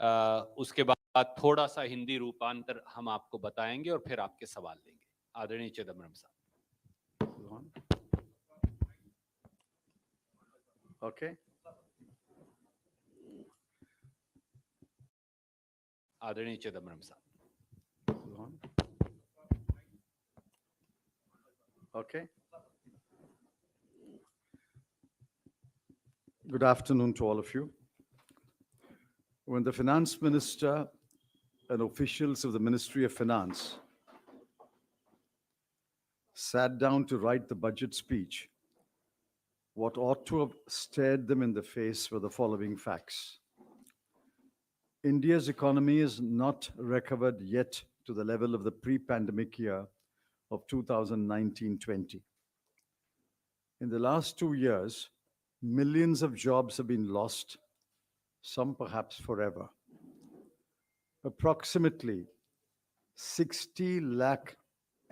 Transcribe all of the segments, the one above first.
उसके बाद थोड़ा सा हिंदी रूपांतर हम आपको बताएंगे और फिर आपके सवाल लेंगे। आदरणीय चिदम्बरम साहब। Okay. आदरणीय चिदम्बरम साहब। Okay. Good afternoon to all of you. When the finance minister and officials of the Ministry of Finance sat down to write the budget speech, what ought to have stared them in the face were the following facts. India's economy is not recovered yet to the level of the pre-pandemic year of 2019-20. In the last 2 years, millions of jobs have been lost, some perhaps forever. Approximately 60 lakh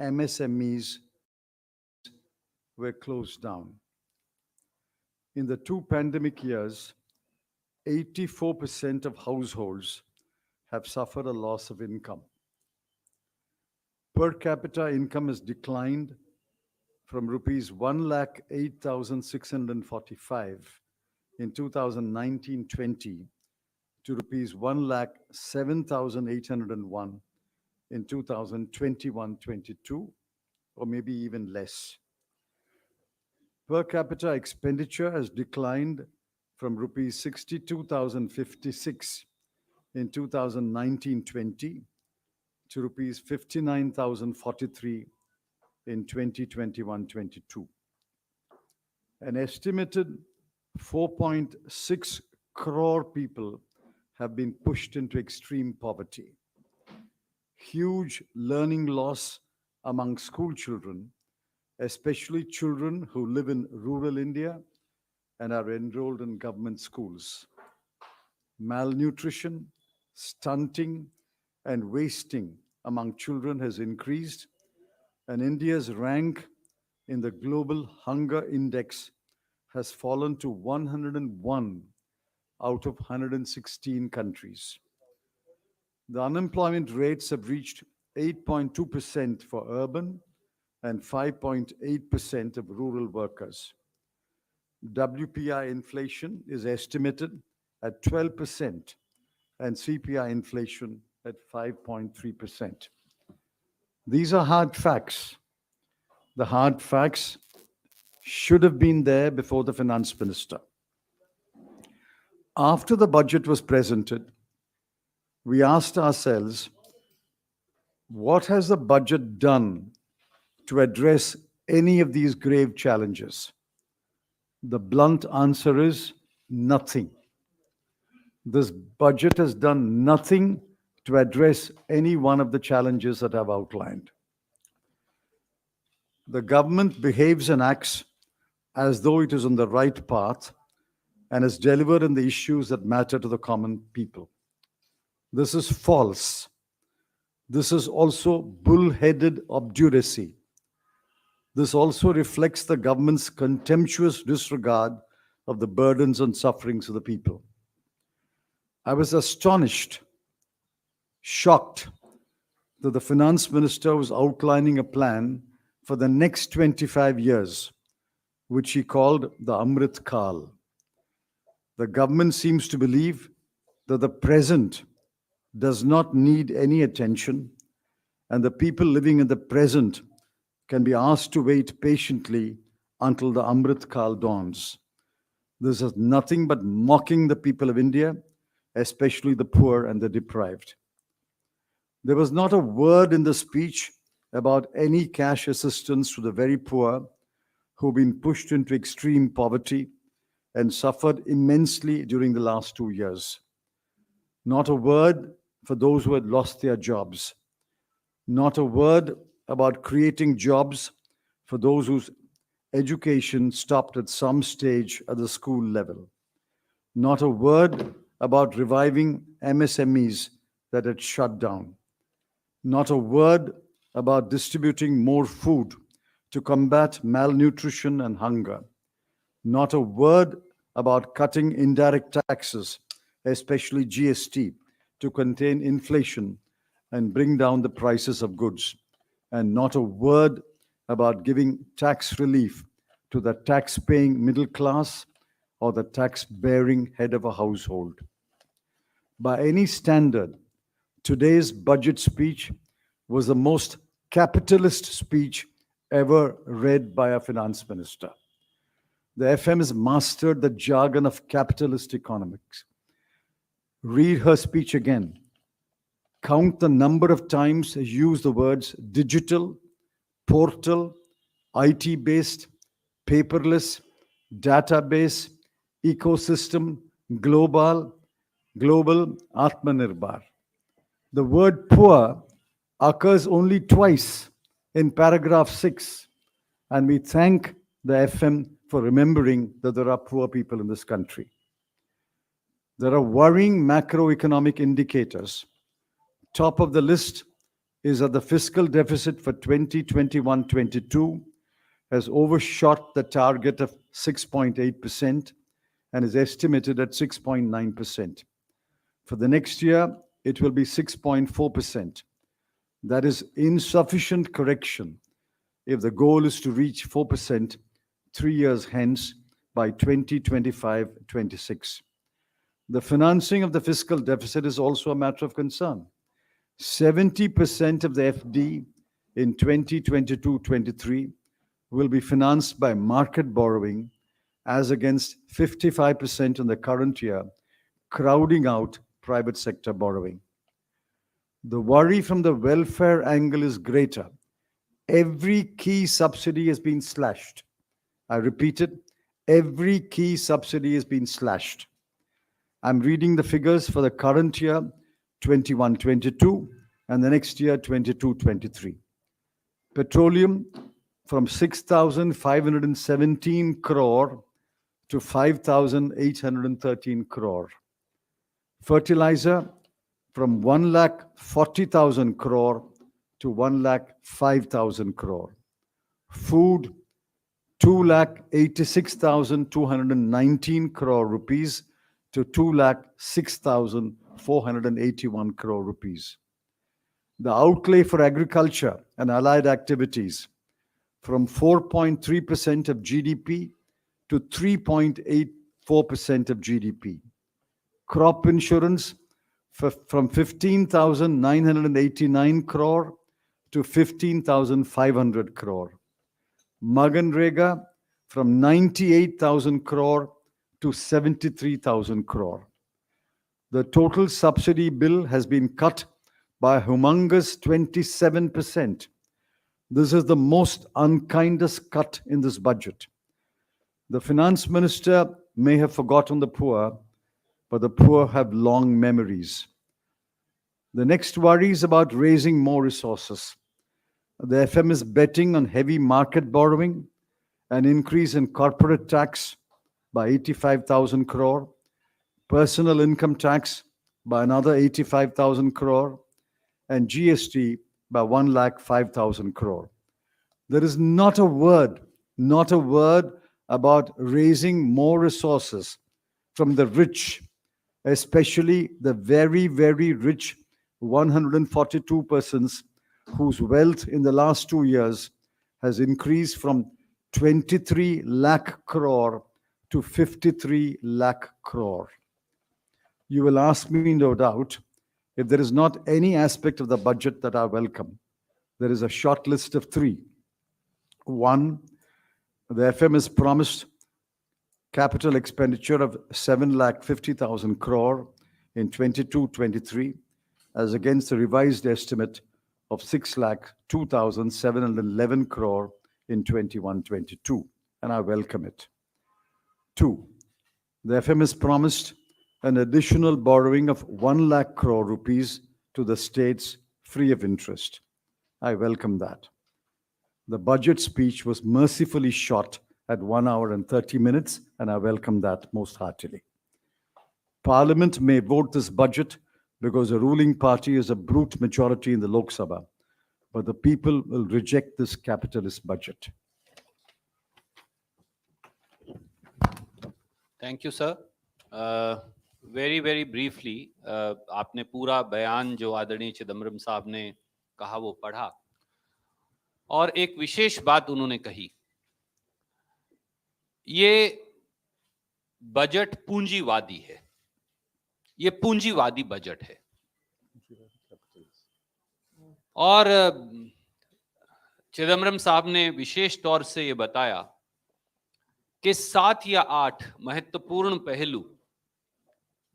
MSMEs were closed down. In the 2 pandemic years, 84% of households have suffered a loss of income. Per capita income has declined from rupees 1,08,645 in 2019-20 to rupees 1,07,801 in 2021-22, or maybe even less. Per capita expenditure has declined from rupees 62,056 in 2019-20 to rupees 59,043 in 2021-22. An estimated 4.6 crore people have been pushed into extreme poverty. Huge learning loss among school children, especially children who live in rural India and are enrolled in government schools. Malnutrition, stunting, and wasting among children has increased, and India's rank in the Global Hunger Index has fallen to 101 out of 116 countries. The unemployment rates have reached 8.2% for urban and 5.8% of rural workers. WPI inflation is estimated at 12% and CPI inflation at 5.3%. These are hard facts. The hard facts should have been there before the finance minister. After the budget was presented, we asked ourselves, what has the budget done to address any of these grave challenges? The blunt answer is nothing. This budget has done nothing to address any one of the challenges that I've outlined. The government behaves and acts as though it is on the right path and has delivered on the issues that matter to the common people. This is false. This is also bull-headed obduracy. This also reflects the government's contemptuous disregard of the burdens and sufferings of the people. I was astonished, shocked that the finance minister was outlining a plan for the next 25 years, which he called the Amrit Kal. The government seems to believe that the present does not need any attention, and the people living in the present can be asked to wait patiently until the Amrit Kal dawns. This is nothing but mocking the people of India, especially the poor and the deprived. There was not a word in the speech about any cash assistance to the very poor who've been pushed into extreme poverty and suffered immensely during the last 2 years. Not a word for those who had lost their jobs. Not a word about creating jobs for those whose education stopped at some stage at the school level. Not a word about reviving MSMEs that had shut down. Not a word about distributing more food to combat malnutrition and hunger. Not a word about cutting indirect taxes, especially GST, to contain inflation and bring down the prices of goods, and not a word about giving tax relief to the tax-paying middle class or the tax-bearing head of a household. By any standard, today's budget speech was the most capitalist speech ever read by a finance minister. The FM has mastered the jargon of capitalist economics. Read her speech again. Count the number of times she used the words digital, portal, IT-based, paperless, database, ecosystem, global, Atmanirbhar. The word poor occurs only twice in paragraph 6, and we thank the FM for remembering that there are poor people in this country. There are worrying macroeconomic indicators. Top of the list is that the fiscal deficit for 2021-22 has overshot the target of 6.8% and is estimated at 6.9%. For the next year, it will be 6.4%. That is insufficient correction if the goal is to reach 4% 3 years hence by 2025-26. The financing of the fiscal deficit is also a matter of concern. 70% of the FD in 2022-23 will be financed by market borrowing, as against 55% in the current year, crowding out private sector borrowing. The worry from the welfare angle is greater. Every key subsidy has been slashed. I repeat it, every key subsidy has been slashed. I'm reading the figures for the current year, 21-22, and the next year, 22-23. Petroleum from 6,517 crore to 5,813 crore. Fertilizer from 1,40,000 crore to 1,05,000 crore. Food, 2,86,219 crore rupees to 2,06,481 crore rupees. The outlay for agriculture and allied activities from 4.3% of GDP to 3.84% of GDP. Crop insurance from 15,989 crore to 15,500 crore. Maganrega from 98,000 crore to 73,000 crore. The total subsidy bill has been cut by a humongous 27%. This is the most unkindest cut in this budget. The finance minister may have forgotten the poor, but the poor have long memories. The next worry is about raising more resources. The FM is betting on heavy market borrowing, an increase in corporate tax by 85,000 crore, personal income tax by another 85,000 crore, and GST by 1,05,000 crore. There is not a word about raising more resources from the rich, especially the very, very rich 142 persons whose wealth in the last 2 years has increased from 23 lakh crore to 53 lakh crore. You will ask me, no doubt, if there is not any aspect of the budget that I welcome. There is a short list of 3. 1, the FM has promised capital expenditure of 7,50,000 crore in 22-23, as against the revised estimate of 6,02,711 crore in 21-22, and I welcome it. 2, the FM has promised an additional borrowing of 1 lakh crore rupees to the states free of interest. I welcome that. The budget speech was mercifully shot at 1 hour and 30 minutes, and I welcome that most heartily. Parliament may vote this budget because the ruling party is a brute majority in the Lok Sabha, but the people will reject this capitalist budget. Thank you, sir. Very very briefly, आपने पूरा बयान जो आदरणीय चिदम्बरम साहब ने कहा वो पढ़ा, और एक विशेष बात उन्होंने कही, ये बजट पूंजीवादी है, ये पूंजीवादी बजट है। और चिदम्बरम साहब ने विशेष तौर से ये बताया कि 7 या 8 महत्वपूर्ण पहलू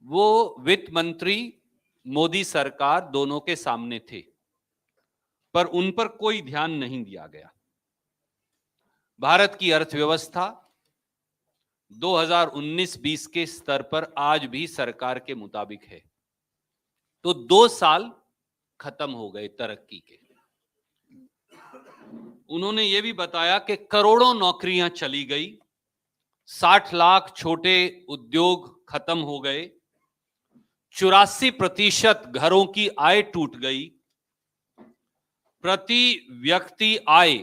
वो वित्त मंत्री, मोदी सरकार दोनों के सामने थे, पर उन पर कोई ध्यान नहीं दिया गया। भारत की अर्थव्यवस्था 2019-20 के स्तर पर आज भी सरकार के मुताबिक है। तो 2 साल खत्म हो गए तरक्की के। उन्होंने ये भी बताया कि करोड़ों नौकरियां चली गई, 60 लाख छोटे उद्योग खत्म हो गए, 84% घरों की आय टूट गई, प्रति व्यक्ति आय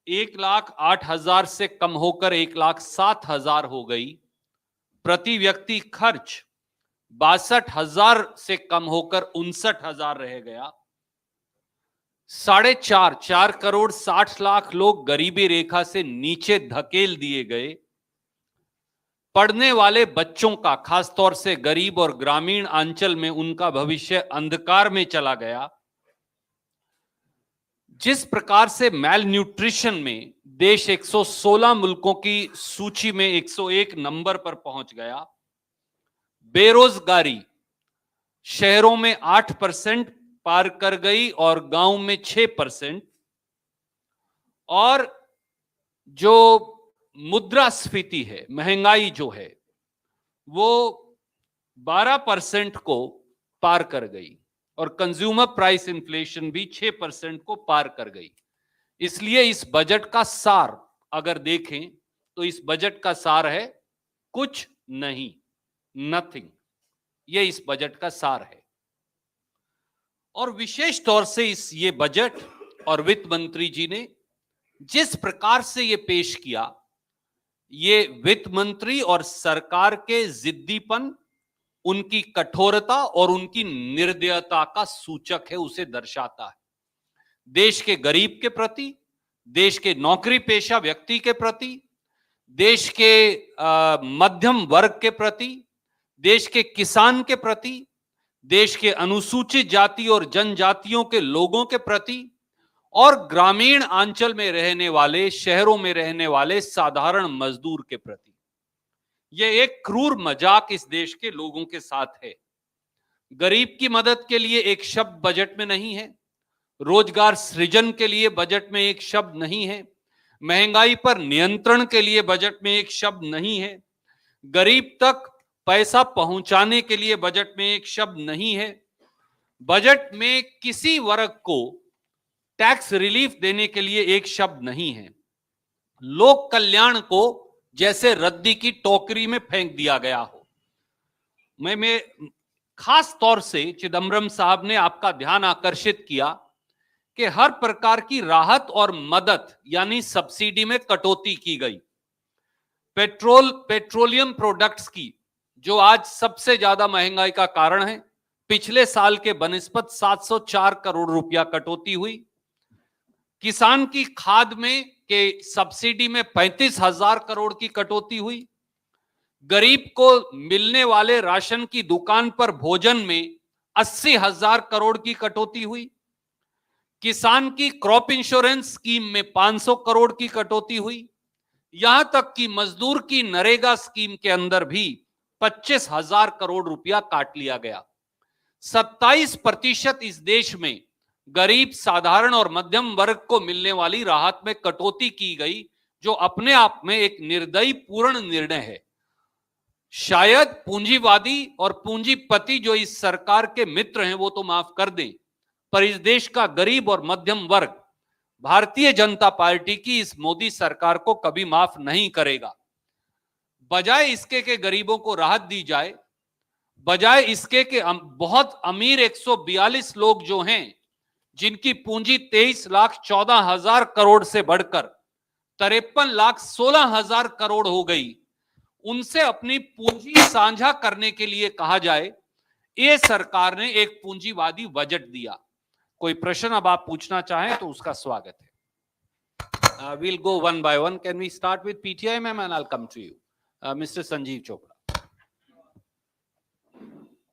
1,08,000 से कम होकर 1,07,000 हो गई, प्रति व्यक्ति खर्च 62,000 से कम होकर 59,000 रह गया, 4 करोड़ 60 लाख लोग गरीबी रेखा से नीचे धकेल दिए गए, पढ़ने वाले बच्चों का, खासतौर से गरीब और ग्रामीण अंचल में, उनका भविष्य अंधकार में चला गया। जिस प्रकार से मैल न्यूट्रिशन में देश 116 मुल्कों की सूची में 101 नंबर पर पहुंच गया, बेरोजगारी शहरों में 8% पार कर गई और गांव में 6%, और जो मुद्रास्फीति है, महंगाई जो है, वो 12% को पार कर गई, और कंज्यूमर प्राइस इन्फ्लेशन भी 6% को पार कर गई। इसलिए इस बजट का सार अगर देखें तो इस बजट का सार है कुछ नहीं, नथिंग। ये इस बजट का सार है। और विशेष तौर से ये बजट और वित्त मंत्री जी ने जिस प्रकार से ये पेश किया, ये वित्त मंत्री और सरकार के जिद्दीपन, उनकी कठोरता और उनकी निर्दयता का सूचक है, उसे दर्शाता है। देश के गरीब के प्रति, देश के नौकरी पेशा व्यक्ति के प्रति, देश के मध्यम वर्ग के प्रति, देश के किसान के प्रति, देश के अनुसूचित जाति और जनजातियों के लोगों के प्रति, और ग्रामीण अंचल में रहने वाले, शहरों में रहने वाले साधारण मजदूर के प्रति। यह एक क्रूर मजाक इस देश के लोगों के साथ है। गरीब की मदद के लिए एक शब्द बजट में नहीं है, रोजगार सृजन के लिए बजट में एक शब्द नहीं है, महंगाई पर नियंत्रण के लिए बजट में एक शब्द नहीं है, गरीब तक पैसा पहुंचाने के लिए बजट में एक शब्द नहीं है, बजट में किसी वर्ग को टैक्स रिलीफ देने के लिए एक शब्द नहीं है। लोक कल्याण को जैसे रद्दी की टोकरी में फेंक दिया गया हो। मैं खास तौर से चिदम्बरम साहब ने आपका ध्यान आकर्षित किया कि हर प्रकार की राहत और मदद यानी सब्सिडी में कटौती की गई। पेट्रोलियम प्रोडक्ट्स की, जो आज सबसे ज्यादा महंगाई का कारण है, पिछले साल के बनिस्बत 704 करोड़ रुपया कटौती हुई। किसान की खाद में के सब्सिडी में 35,000 करोड़ की कटौती हुई। गरीब को मिलने वाले राशन की दुकान पर भोजन में 80,000 करोड़ की कटौती हुई। किसान की क्रॉप इंश्योरेंस स्कीम में 500 करोड़ की कटौती हुई। यहां तक कि मजदूर की नरेगा स्कीम के अंदर भी 25,000 करोड़ रुपया काट लिया गया। 27% इस देश में गरीब, साधारण और मध्यम वर्ग को मिलने वाली राहत में कटौती की गई, जो अपने आप में एक निर्दयी पूर्ण निर्णय है। शायद पूंजीवादी और पूंजीपति जो इस सरकार के मित्र हैं वो तो माफ कर दें, पर इस देश का गरीब और मध्यम वर्ग भारतीय जनता पार्टी की इस मोदी सरकार को कभी माफ नहीं करेगा। बजाय इसके के गरीबों को राहत दी जाए, बजाय इसके के बहुत अमीर 142 लोग जो हैं, जिनकी पूंजी 23,14,000 करोड़ से बढ़कर 53,16,000 करोड़ हो गई, उनसे अपनी पूंजी साझा करने के लिए कहा जाए, ये सरकार ने एक पूंजीवादी बजट दिया। कोई प्रश्न अब आप पूछना चाहें तो उसका स्वागत है। We'll go one by one. Can we start with PTI, ma'am, and I'll come to you. Mr. Sanjeev Chopra.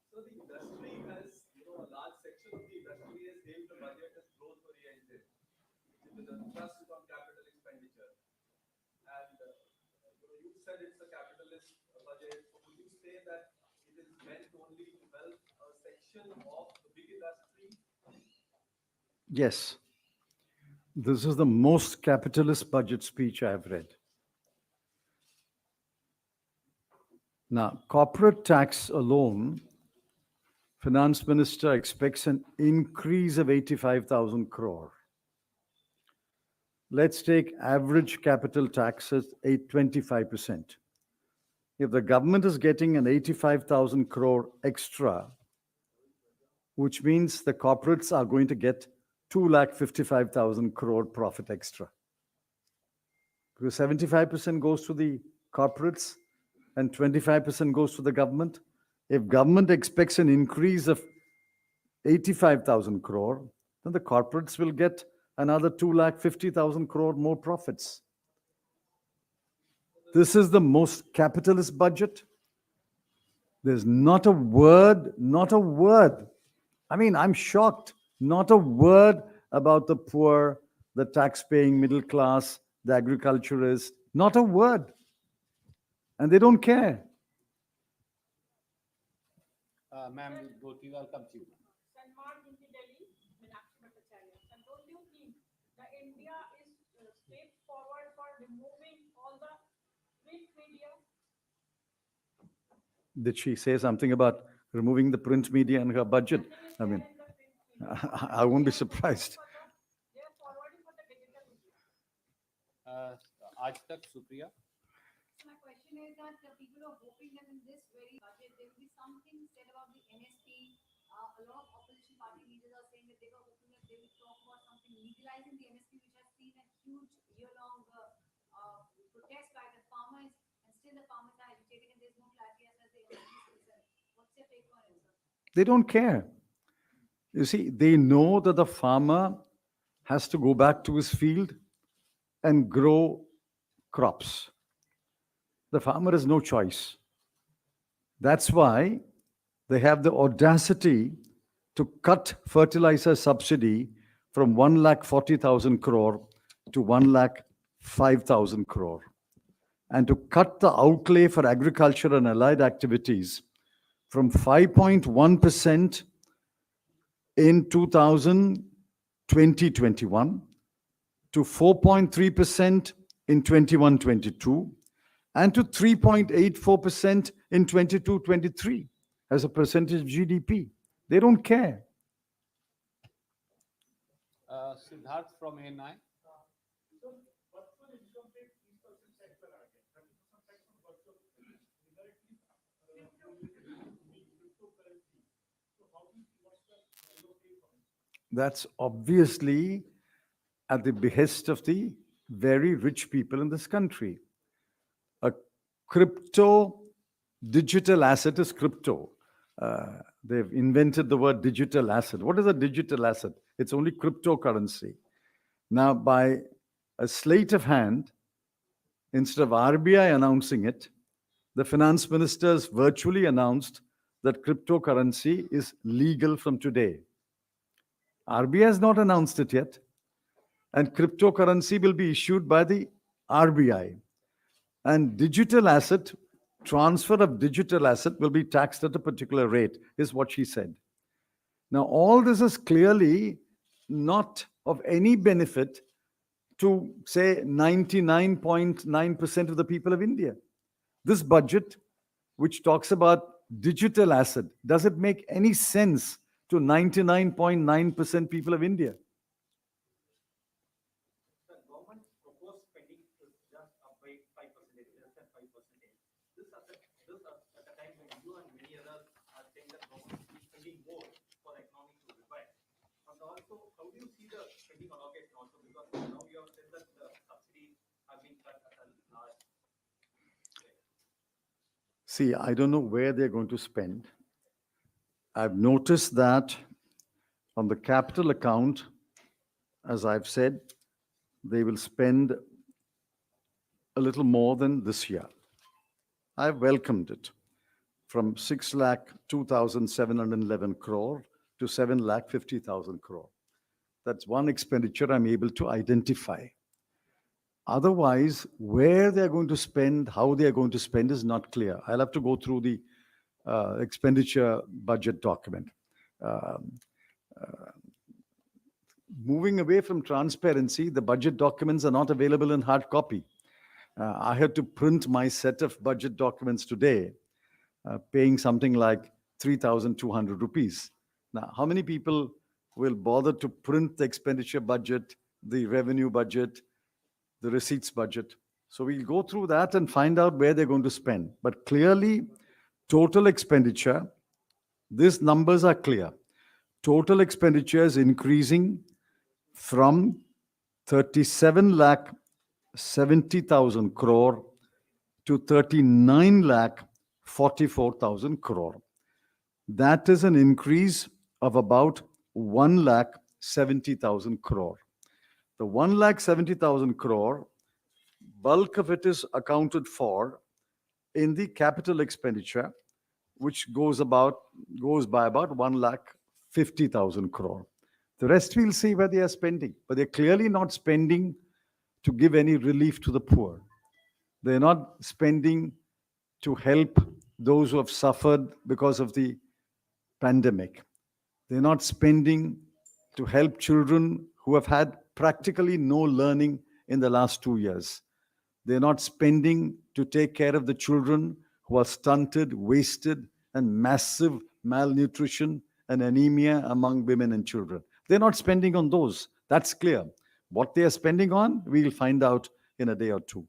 So the industry has, a large section of the industry has hailed the budget as growth oriented, with a thrust on capital expenditure. And you said it's a capitalist budget. So would you say that it is meant only to help a section of the big industry? Yes. This is the most capitalist budget speech I've read. Now, corporate tax alone, Finance Minister expects an increase of 85,000 crore. Let's take average capital tax as 25%. If the government is getting an 85,000 crore extra, which means the corporates are going to get 2,55,000 crore profit extra. Because 75% goes to the corporates and 25% goes to the government. If government expects an increase of 85,000 crore, then the corporates will get another 2,50,000 crore more profits. This is the most capitalist budget. There's not a word. I mean, I'm shocked. Not a word about the poor, the tax-paying middle class, the agriculturist. Not a word. And they don't care. Ma'am, both you, I'll come to you. Salman in the Delhi, Meenakshi Bhattacharya. And don't you think that India is straightforward for removing all the print media? Did she say something about removing the print media in her budget? I mean, I won't be surprised. They are forwarding for the digital media. Aicc, Supriya. So my question is that people are hoping that in this very budget there will be something said about the NSP. A lot of opposition party leaders are saying that they were hoping that they will talk about something legalizing the NSP, which has seen a huge year-long protest by the farmers, and still the farmers are agitating, and there's no clarity as far as the NSP is concerned. What's your take on it, sir? They don't care. You see, they know that the farmer has to go back to his field and grow crops. The farmer has no choice. That's why they have the audacity to cut fertilizer subsidy from 1,40,000 crore to 1,05,000 crore, and to cut the outlay for agriculture and allied activities from 5.1% in 2020-21 to 4.3% in 21-22 and to 3.84% in 22-23 as a percentage of GDP. They don't care. Siddharth from ANI. So, what's the income rate 3% tax per target? And some tax on virtual indirectly cryptocurrency. So, how do you what's the take on it? That's obviously at the behest of the very rich people in this country. A crypto digital asset is crypto. They've invented the word digital asset. What is a digital asset? It's only cryptocurrency. Now, by a sleight of hand, instead of RBI announcing it, the finance ministers virtually announced that cryptocurrency is legal from today. RBI has not announced it yet, and cryptocurrency will be issued by the RBI. And digital asset, transfer of digital asset will be taxed at a particular rate, is what she said. Now, all this is clearly not of any benefit to, say, 99.9% of the people of India. This budget, which talks about digital asset, does it make any sense to 99.9% people of India? The government proposed spending is just up by 5%, less than 5%. This at the time when you and many others are saying that government should be spending more for the economy to revive. And also, how do you see the spending allocation also? Because now you have said that the subsidies have been cut at a large rate. See, I don't know where they're going to spend. I've noticed that on the capital account, as I've said, they will spend a little more than this year. I've welcomed it from 6,02,711 crore to 7,50,000 crore. That's one expenditure I'm able to identify. Otherwise, where they're going to spend, how they're going to spend is not clear. I'll have to go through the expenditure budget document. Moving away from transparency, the budget documents are not available in hard copy. I had to print my set of budget documents today, paying something like 3,200 rupees. Now, how many people will bother to print the expenditure budget, the revenue budget, the receipts budget? So we'll go through that and find out where they're going to spend. But clearly, total expenditure, these numbers are clear. Total expenditure is increasing from 37,70,000 crore to 39,44,000 crore. That is an increase of about 1,70,000 crore. The 1,70,000 crore, bulk of it is accounted for in the capital expenditure, which goes by about 1,50,000 crore. The rest we'll see where they are spending, but they're clearly not spending to give any relief to the poor. They're not spending to help those who have suffered because of the pandemic. They're not spending to help children who have had practically no learning in the last 2 years. They're not spending to take care of the children who are stunted, wasted, and massive malnutrition and anemia among women and children. They're not spending on those. That's clear. What they are spending on, we'll find out in a day or two.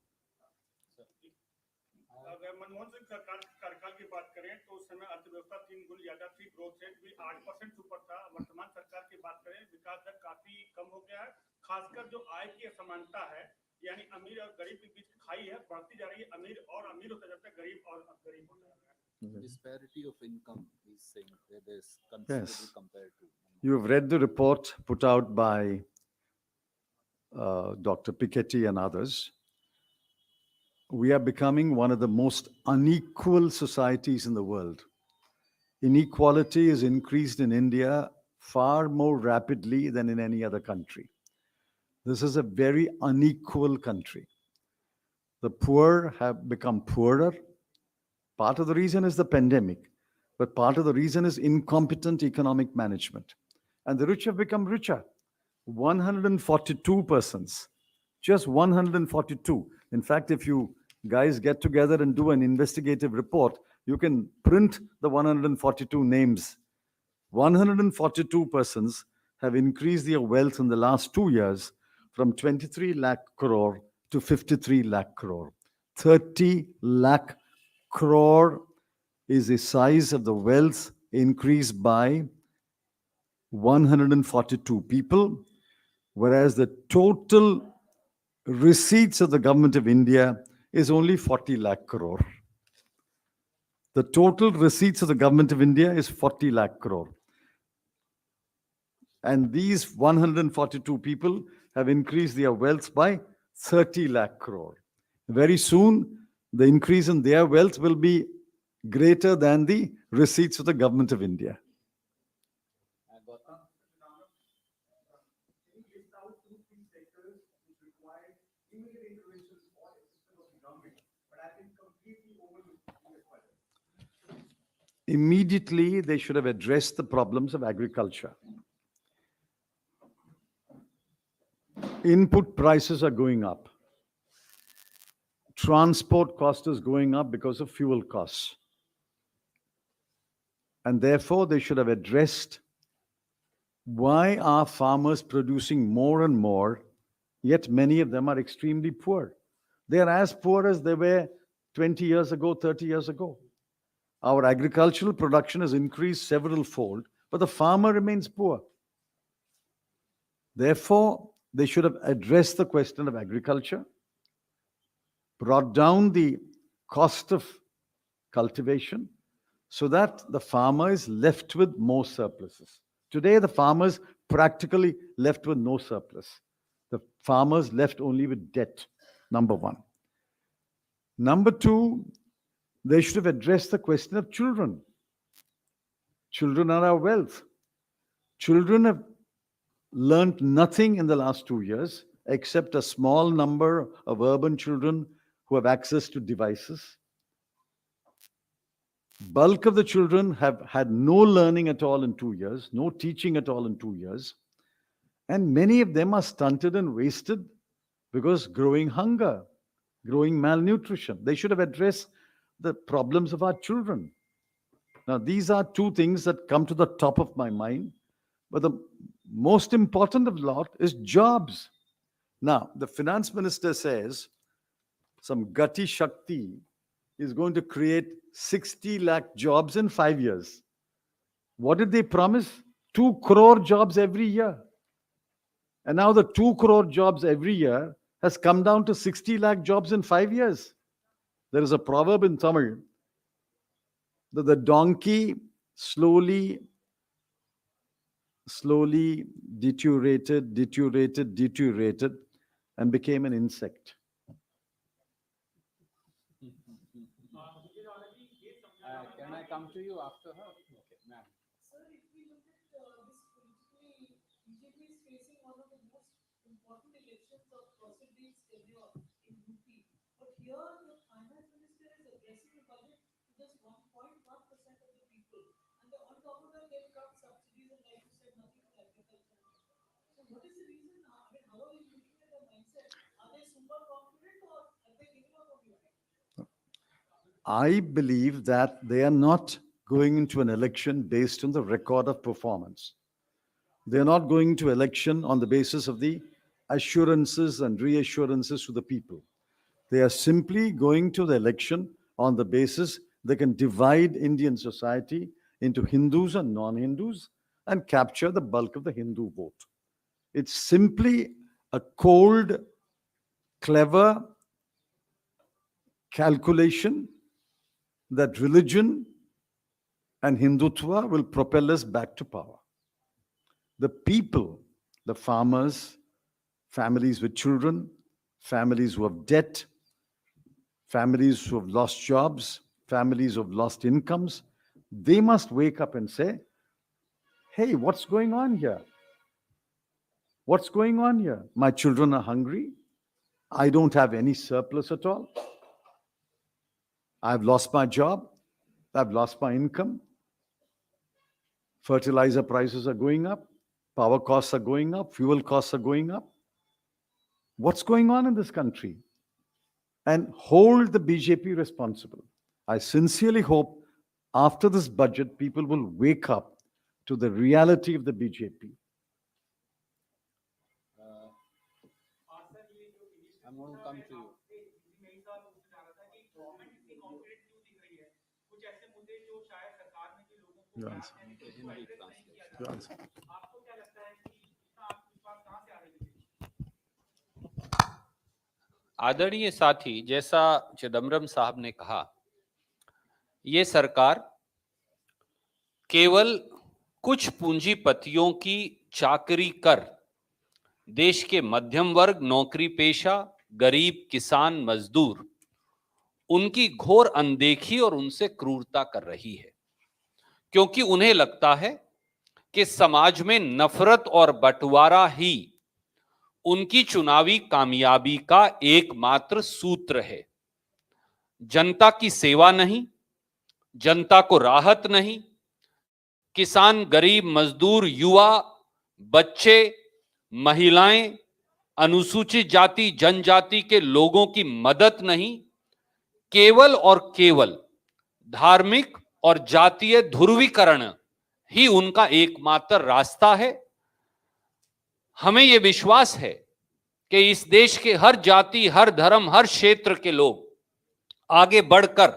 अगर मनमोहन सिंह सरकार कार्यकाल की बात करें तो उस समय अर्थव्यवस्था 3 गुना ज्यादा थी, ग्रोथ रेट भी 8% ऊपर था। वर्तमान सरकार की बात करें, विकास दर काफी कम हो गया है। खासकर जो आय की असमानता है, यानी अमीर और गरीब के बीच खाई है, बढ़ती जा रही है। अमीर होता जाता है, गरीब होता जा रहा है। Disparity of income, he's saying, that is considerable Yes. compared to. You've read the report put out by Dr. Piketty and others. We are becoming one of the most unequal societies in the world. Inequality is increased in India far more rapidly than in any other country. This is a very unequal country. The poor have become poorer. Part of the reason is the pandemic, but part of the reason is incompetent economic management. And the rich have become richer. 142 persons, just 142. In fact, if you guys get together and do an investigative report, you can print the 142 names. 142 persons have increased their wealth in the last 2 years from 23 lakh crore to 53 lakh crore. 30 lakh crore is the size of the wealth increased by 142 people, whereas the total receipts of the government of India is only 40 lakh crore. The total receipts of the government of India is 40 lakh crore. And these 142 people have increased their wealth by 30 lakh crore. Very soon, the increase in their wealth will be greater than the receipts of the government of India. Can you list out 2-3 sectors which require immediate interventions or assistance of the government, but have been completely overlooked in this budget? Immediately, they should have addressed the problems of agriculture. Input prices are going up. Transport cost is going up because of fuel costs. And therefore, they should have addressed why are farmers producing more and more, yet many of them are extremely poor. They are as poor as they were 20 years ago, 30 years ago. Our agricultural production has increased several fold, but the farmer remains poor. Therefore, they should have addressed the question of agriculture, brought down the cost of cultivation, so that the farmer is left with more surpluses. Today, the farmers practically left with no surplus. The farmers left only with debt, number one. Number two, they should have addressed the question of children. Children are our wealth. Children have learned nothing in the last 2 years, except a small number of urban children who have access to devices. Bulk of the children have had no learning at all in 2 years, no teaching at all in 2 years. And many of them are stunted and wasted because growing hunger, growing malnutrition. They should have addressed the problems of our children. Now, these are two things that come to the top of my mind. But the most important of lot is jobs. Now, the finance minister says some Gati Shakti is going to create 60 lakh jobs in 5 years. What did they promise? 2 crore jobs every year. And now the 2 crore jobs every year has come down to 60 lakh jobs in 5 years. There is a proverb in Tamil that the donkey slowly deteriorated and became an insect. Can I come to you after her? Okay, ma'am. Sir, if we look at this politically, BJP is facing one of the most important elections of President's tenure in UP. But here, the finance minister is addressing the budget to just 1.1% of the people. And on top of that, they've cut subsidies and, like you said, nothing in agriculture. So, what is the reason? I mean, how are you looking at the mindset? Are they super confident or have they given up on you? I believe that they are not going into an election based on the record of performance. They are not going to election on the basis of the assurances and reassurances to the people. They are simply going to the election on the basis they can divide Indian society into Hindus and non-Hindus and capture the bulk of the Hindu vote. It's simply a cold, clever calculation that religion and Hindutva will propel us back to power. The people, the farmers, families with children, families who have debt, families who have lost jobs, families who have lost incomes, they must wake up and say, hey, what's going on here? What's going on here? My children are hungry. I don't have any surplus at all. I've lost my job. I've lost my income. Fertilizer prices are going up. Power costs are going up. Fuel costs are going up. What's going on in this country? And hold the BJP responsible. I sincerely hope after this budget, people will wake up to the reality of the BJP. I'm going to come to you. Your answer. Your answer. आदरणीय साथी, जैसा चिदम्बरम साहब ने कहा, ये सरकार केवल कुछ पूंजीपतियों की चाकरी कर देश के मध्यम वर्ग, नौकरी पेशा, गरीब, किसान, मजदूर, उनकी घोर अनदेखी और उनसे क्रूरता कर रही है, क्योंकि उन्हें लगता है कि समाज में नफरत और बंटवारा ही उनकी चुनावी कामयाबी का एकमात्र सूत्र है। जनता की सेवा नहीं, जनता को राहत नहीं, किसान, गरीब, मजदूर, युवा, बच्चे, महिलाएं, अनुसूचित जाति, जनजाति के लोगों की मदद नहीं, केवल और केवल धार्मिक और जातीय ध्रुवीकरण ही उनका एकमात्र रास्ता है। हमें यह विश्वास है कि इस देश के हर जाति, हर धर्म, हर क्षेत्र के लोग आगे बढ़कर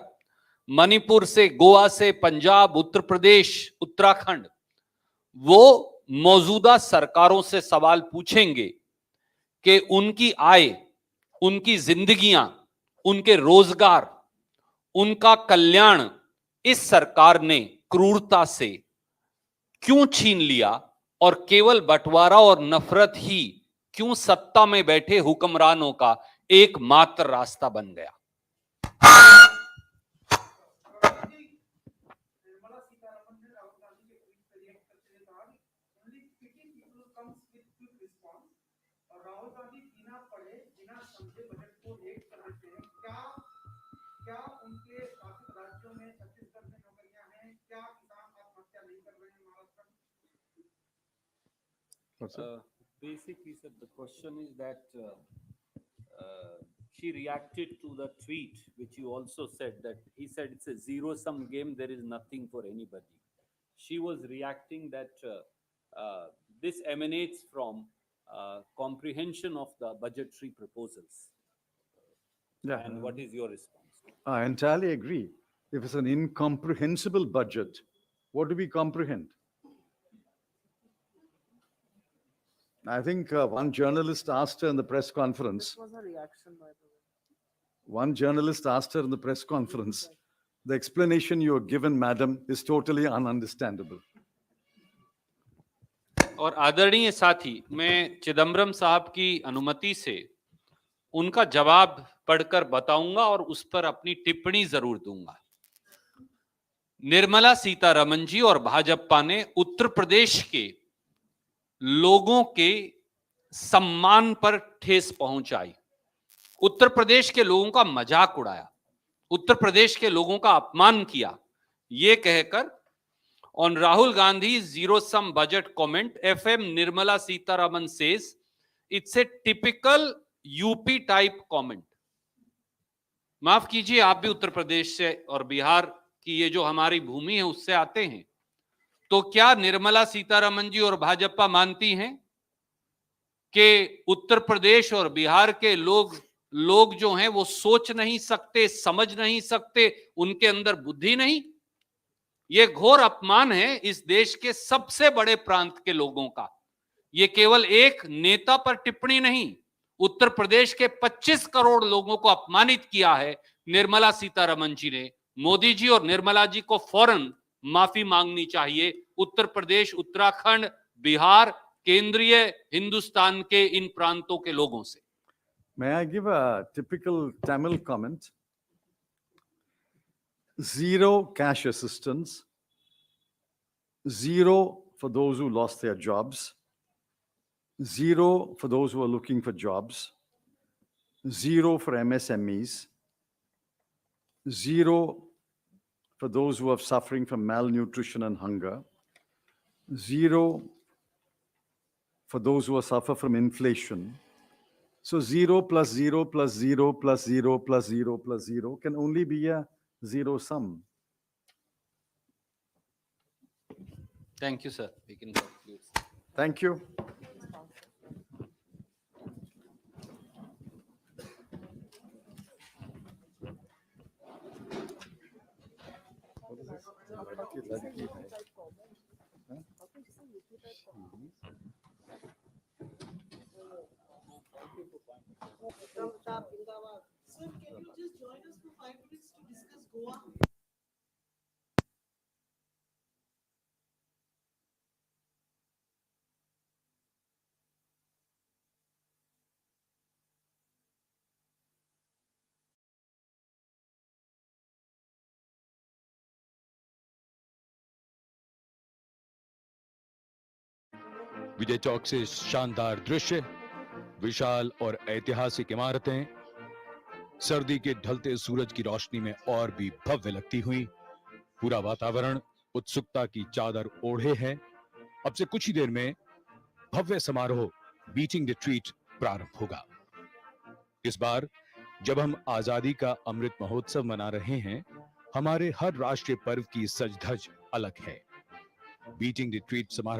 मणिपुर से, गोवा से, पंजाब, उत्तर प्रदेश, उत्तराखंड, वो मौजूदा सरकारों से सवाल पूछेंगे कि उनकी आय, उनकी जिंदगियां, उनके रोजगार, उनका कल्याण इस सरकार ने क्रूरता से क्यों छीन लिया और केवल बंटवारा और नफरत ही क्यों सत्ता में बैठे हुक्मरानों का एकमात्र रास्ता बन गया? निर्मला सीतारमण ने राहुल गांधी के ट्वीट पर रिएक्ट करते हुए कहा only pity people comes with quick response और राहुल गांधी बिना पढ़े बिना समझे बजट को रिएक्ट कर देते हैं। क्या क्या उनके शासित राज्यों में छत्तीसगढ़ में नौकरियां हैं? क्या किसान आत्महत्या नहीं कर रहे हैं महाराष्ट्र में? Basically, sir, the question is that she reacted to the tweet, which you also said that he said it's a zero-sum game. There is nothing for anybody. She was reacting that this emanates from comprehension of the budgetary proposals. Yeah. And what is your response? I entirely agree. If it's an incomprehensible budget, what do we comprehend? I think one journalist asked her in the press conference. was a reaction, by the way. One journalist asked her in the press conference, the explanation you have given, madam, is totally ununderstandable. और आदरणीय साथी, मैं चिदम्बरम साहब की अनुमति से उनका जवाब पढ़कर बताऊंगा और उस पर अपनी टिप्पणी जरूर दूंगा। निर्मला सीतारमण जी और भाजपा ने उत्तर प्रदेश के लोगों के सम्मान पर ठेस पहुंचाई, उत्तर प्रदेश के लोगों का मजाक उड़ाया, उत्तर प्रदेश के लोगों का अपमान किया। ये कहकर on Rahul Gandhi's zero-sum budget comment, FM Nirmala Sitharaman says it's a typical UP type comment. माफ कीजिए, आप भी उत्तर प्रदेश से और बिहार की ये जो हमारी भूमि है उससे आते हैं, तो क्या निर्मला सीतारमण जी और भाजपा मानती हैं कि उत्तर प्रदेश और बिहार के लोग जो हैं वो सोच नहीं सकते, समझ नहीं सकते, उनके अंदर बुद्धि नहीं? ये घोर अपमान है इस देश के सबसे बड़े प्रांत के लोगों का। ये केवल एक नेता पर टिप्पणी नहीं, उत्तर प्रदेश के 25 करोड़ लोगों को अपमानित किया है निर्मला सीतारमण जी ने। मोदी जी और निर्मला जी को फौरन माफी मांगनी चाहिए उत्तर प्रदेश, उत्तराखंड, बिहार, केंद्रीय हिंदुस्तान के इन प्रांतों के लोगों से। May I give a typical Tamil comment? Zero cash assistance, zero for those who lost their jobs, zero for those who are looking for jobs, zero for MSMEs, zero for those who are suffering from malnutrition and hunger, zero for those who suffer from inflation. So 0 plus 0 plus 0 plus 0 plus 0 plus 0 can only be a zero sum. Thank you, sir. We can conclude. Thank you. Sir, can you just join us for 5 minutes to discuss Goa? Vijay Chowk से शानदार दृश्य, विशाल और ऐतिहासिक इमारतें सर्दी के ढलते सूरज की रोशनी में और भी भव्य लगती हुई। पूरा वातावरण उत्सुकता की चादर ओढ़े है। अब से कुछ ही देर में भव्य समारोह बीटिंग द ट्रीट प्रारंभ होगा। इस बार जब हम आजादी का अमृत महोत्सव मना रहे हैं, हमारे हर राष्ट्रीय पर्व की सज धज अलग है। बीटिंग द ट्रीट समारोह